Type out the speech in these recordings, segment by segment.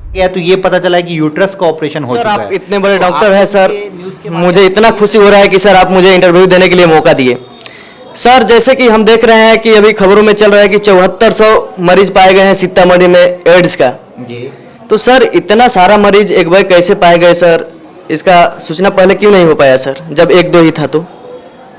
गया तो ये पता चला है कि यूट्रस का ऑपरेशन हो सर चुका है। आप इतने बड़े तो डॉक्टर हैं सर, न्यूज़ के मुझे इतना खुशी हो रहा है कि सर आप मुझे इंटरव्यू देने के लिए मौका दिए। सर जैसे कि हम देख रहे हैं कि अभी खबरों में चल रहा है कि 7400 मरीज पाए गए हैं सीतामढ़ी में एड्स का। जी तो सर इतना सारा मरीज एक बार कैसे पाए गए सर? इसका सूचना पहले क्यों नहीं हो पाया सर, जब एक दो ही था तो?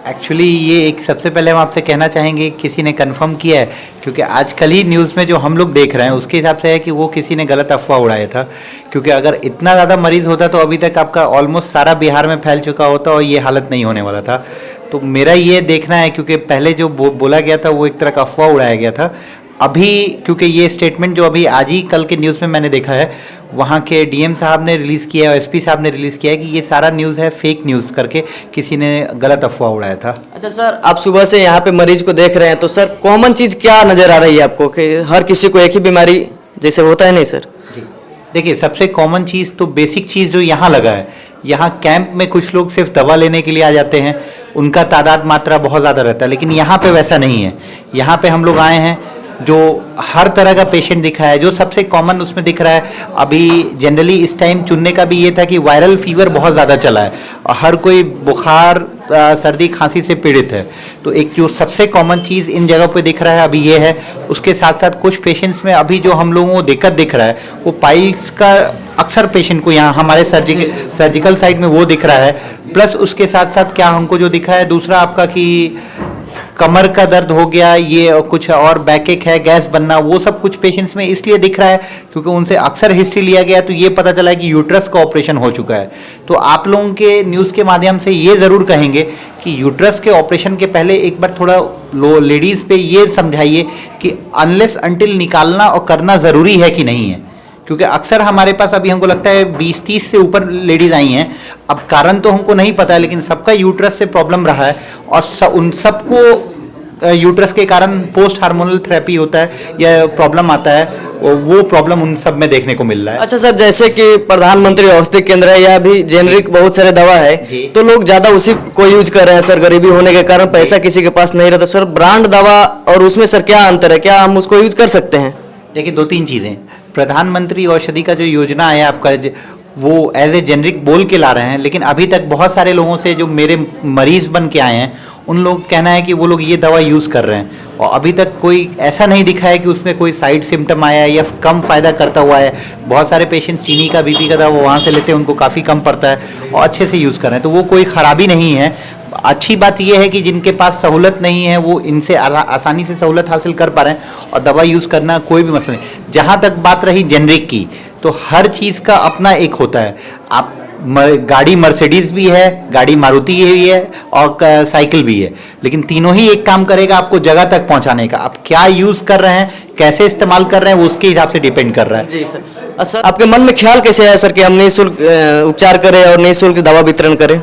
एक्चुअली ये एक सबसे पहले हम आपसे कहना चाहेंगे किसी ने कंफर्म किया है, क्योंकि आजकल ही न्यूज़ में जो हम लोग देख रहे हैं उसके हिसाब से है कि वो किसी ने गलत अफवाह उड़ाया था। क्योंकि अगर इतना ज़्यादा मरीज़ होता तो अभी तक आपका ऑलमोस्ट सारा बिहार में फैल चुका होता और ये हालत नहीं होने वाला था। तो मेरा ये देखना है, क्योंकि पहले जो बोला गया था वो एक तरह का अफवाह उड़ाया गया था। अभी क्योंकि ये स्टेटमेंट जो अभी आज ही कल के न्यूज़ में मैंने देखा है, वहाँ के डीएम साहब ने रिलीज़ किया है और एसपी साहब ने रिलीज़ किया है कि ये सारा न्यूज़ है फेक न्यूज़ करके किसी ने गलत अफवाह उड़ाया था। अच्छा सर, आप सुबह से यहाँ पे मरीज को देख रहे हैं तो सर कॉमन चीज़ क्या नज़र आ रही है आपको कि हर किसी को एक ही बीमारी जैसे होता है? नहीं सर जी देखिए, सबसे कॉमन चीज़ तो बेसिक चीज़ जो यहाँ लगा है, यहाँ कैंप में कुछ लोग सिर्फ दवा लेने के लिए आ जाते हैं, उनका तादाद मात्रा बहुत ज़्यादा रहता है, लेकिन यहाँ पे वैसा नहीं है। यहाँ पे हम लोग आए हैं जो हर तरह का पेशेंट दिखा है। जो सबसे कॉमन उसमें दिख रहा है, अभी जनरली इस टाइम चुनने का भी ये था कि वायरल फीवर बहुत ज़्यादा चला है और हर कोई बुखार सर्दी खांसी से पीड़ित है। तो एक जो सबसे कॉमन चीज़ इन जगह पे दिख रहा है अभी ये है। उसके साथ साथ कुछ पेशेंट्स में अभी जो हम लोगों को दिक्कत दिख रहा है वो पाइल्स का अक्सर पेशेंट को यहाँ हमारे सर्जिकल साइड में वो दिख रहा है। प्लस उसके साथ साथ क्या हमको जो दिखा है दूसरा आपका कि कमर का दर्द हो गया, ये कुछ और बैकएक है, गैस बनना, वो सब कुछ पेशेंट्स में इसलिए दिख रहा है क्योंकि उनसे अक्सर हिस्ट्री लिया गया तो ये पता चला है कि यूट्रस का ऑपरेशन हो चुका है। तो आप लोगों के न्यूज़ के माध्यम से ये ज़रूर कहेंगे कि यूट्रस के ऑपरेशन के पहले एक बार थोड़ा लेडीज़ पे ये समझाइए कि अनलेस अनटिल निकालना और करना ज़रूरी है कि नहीं है। क्योंकि अक्सर हमारे पास अभी हमको लगता है 20-30 से ऊपर लेडीज़ आई हैं। अब कारण तो हमको नहीं पता है, लेकिन सबका यूट्रस से प्रॉब्लम रहा है और उन सबको यूट्रस के कारण पोस्ट हार्मोनल थेरेपी होता है या प्रॉब्लम आता है, वो प्रॉब्लम उन सब में देखने को मिल रहा है। अच्छा सर, जैसे कि प्रधानमंत्री औषधि केंद्र है या भी जेनरिक बहुत सारे दवा है तो लोग ज़्यादा उसी को यूज कर रहे हैं सर, गरीबी होने के कारण पैसा किसी के पास नहीं रहता। सर ब्रांड दवा और उसमें सर क्या अंतर है, क्या हम उसको यूज कर सकते हैं? देखिए, 2-3 चीज़ें। प्रधानमंत्री औषधि का जो योजना है आपका, वो एज ए जेनरिक बोल के ला रहे हैं, लेकिन अभी तक बहुत सारे लोगों से जो मेरे मरीज बन के आए हैं उन लोग कहना है कि वो लोग ये दवा यूज़ कर रहे हैं और अभी तक कोई ऐसा नहीं दिखा है कि उसमें कोई साइड सिम्टम आया है या कम फ़ायदा करता हुआ है। बहुत सारे पेशेंट्स चीनी का बीपी का दवा वहाँ से लेते हैं, उनको काफ़ी कम पड़ता है और अच्छे से यूज़ कर रहे हैं, तो वो कोई ख़राबी नहीं है। अच्छी बात यह है कि जिनके पास सहूलत नहीं है वो इनसे आसानी से सहूलत हासिल कर पा रहे हैं और दवा यूज़ करना कोई भी मसला नहीं। जहाँ तक बात रही जेनरिक की, तो हर चीज़ का अपना एक होता है। आप गाड़ी मर्सिडीज़ भी है, गाड़ी मारुति भी है और साइकिल भी है, लेकिन तीनों ही एक काम करेगा आपको जगह तक पहुंचाने का। आप क्या यूज़ कर रहे हैं, कैसे इस्तेमाल कर रहे हैं, वो उसके हिसाब से डिपेंड कर रहा है। जी सर। सर आपके मन में ख्याल कैसे आया सर कि हम निःशुल्क उपचार करें और निःशुल्क दवा वितरण करें?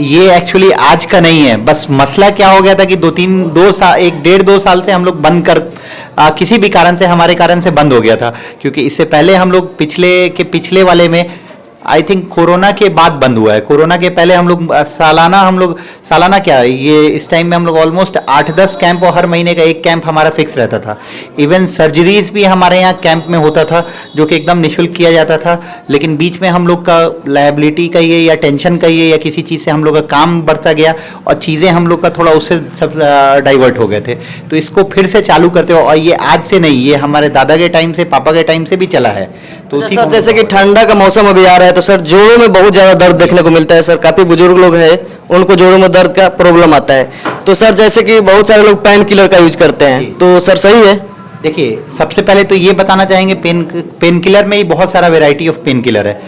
ये एक्चुअली आज का नहीं है, बस मसला क्या हो गया था कि 1-1.5-2 साल से हम लोग बंद कर किसी भी कारण से, हमारे कारण से बंद हो गया था। क्योंकि इससे पहले हम लोग पिछले वाले में आई थिंक कोरोना के बाद बंद हुआ है। कोरोना के पहले हम लोग सालाना क्या ये इस टाइम में हम लोग ऑलमोस्ट 8-10 कैंप और हर महीने का एक कैंप हमारा फिक्स रहता था। इवन सर्जरीज भी हमारे यहाँ कैंप में होता था जो कि एकदम निःशुल्क किया जाता था, लेकिन बीच में हम लोग का लायबिलिटी का ये या टेंशन का ये या किसी चीज़ से हम लोग का काम बढ़ता गया और चीज़ें हम लोग का थोड़ा उससे सब डाइवर्ट हो गए थे। तो इसको फिर से चालू करते हो, और ये आज से नहीं, ये हमारे दादा के टाइम से, पापा के टाइम से भी चला है। तो उसी सर जैसे कि ठंडा का मौसम अभी आ रहा है तो सर जोड़ों में बहुत ज़्यादा दर्द देखने को मिलता है सर। काफ़ी बुजुर्ग लोग हैं, उनको जोड़ों में दर्द का प्रॉब्लम आता है, तो सर जैसे कि बहुत सारे लोग पेन किलर का यूज करते हैं, तो सर सही है? देखिए, सबसे पहले तो ये बताना चाहेंगे पेन किलर में ही बहुत सारा वेराइटी ऑफ पेन किलर है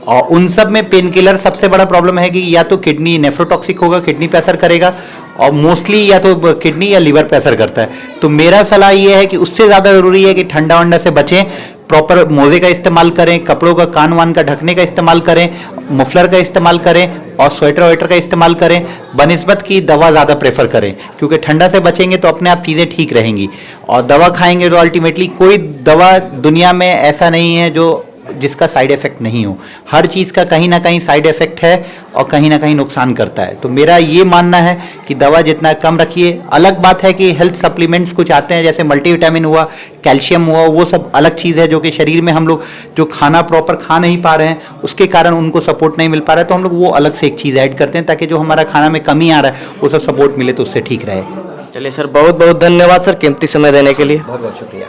और उन सब में पेन किलर सबसे बड़ा प्रॉब्लम है कि या तो किडनी नेफ्रोटॉक्सिक होगा, किडनी पे असर करेगा, और मोस्टली या तो किडनी या लीवर पे असर करता है। तो मेरा सलाह ये है कि उससे ज़्यादा ज़रूरी है कि ठंडा वंडा से बचें, प्रॉपर मोजे का इस्तेमाल करें, कपड़ों का कान वान का ढकने का इस्तेमाल करें, मफलर का इस्तेमाल करें और स्वेटर वेटर का इस्तेमाल करें। बनिस्बत की दवा ज़्यादा प्रेफर करें, क्योंकि ठंडा से बचेंगे तो अपने आप चीज़ें ठीक रहेंगी। और दवा खाएंगे तो अल्टीमेटली कोई दवा दुनिया में ऐसा नहीं है जो जिसका साइड इफेक्ट नहीं हो। हर चीज़ का कहीं ना कहीं साइड इफेक्ट है और कहीं ना कहीं नुकसान करता है। तो मेरा ये मानना है कि दवा जितना कम रखिए। अलग बात है कि हेल्थ सप्लीमेंट्स कुछ आते हैं, जैसे मल्टीविटामिन हुआ, कैल्शियम हुआ, वो सब अलग चीज़ है जो कि शरीर में हम लोग जो खाना प्रॉपर खा नहीं पा रहे हैं उसके कारण उनको सपोर्ट नहीं मिल पा रहा है, तो हम लोग वो अलग से एक चीज़ ऐड करते हैं ताकि जो हमारा खाना में कमी आ रहा है वो सब सपोर्ट मिले तो उससे ठीक रहे। चलिए सर, बहुत बहुत धन्यवाद सर कीमती समय देने के लिए। बहुत बहुत शुक्रिया।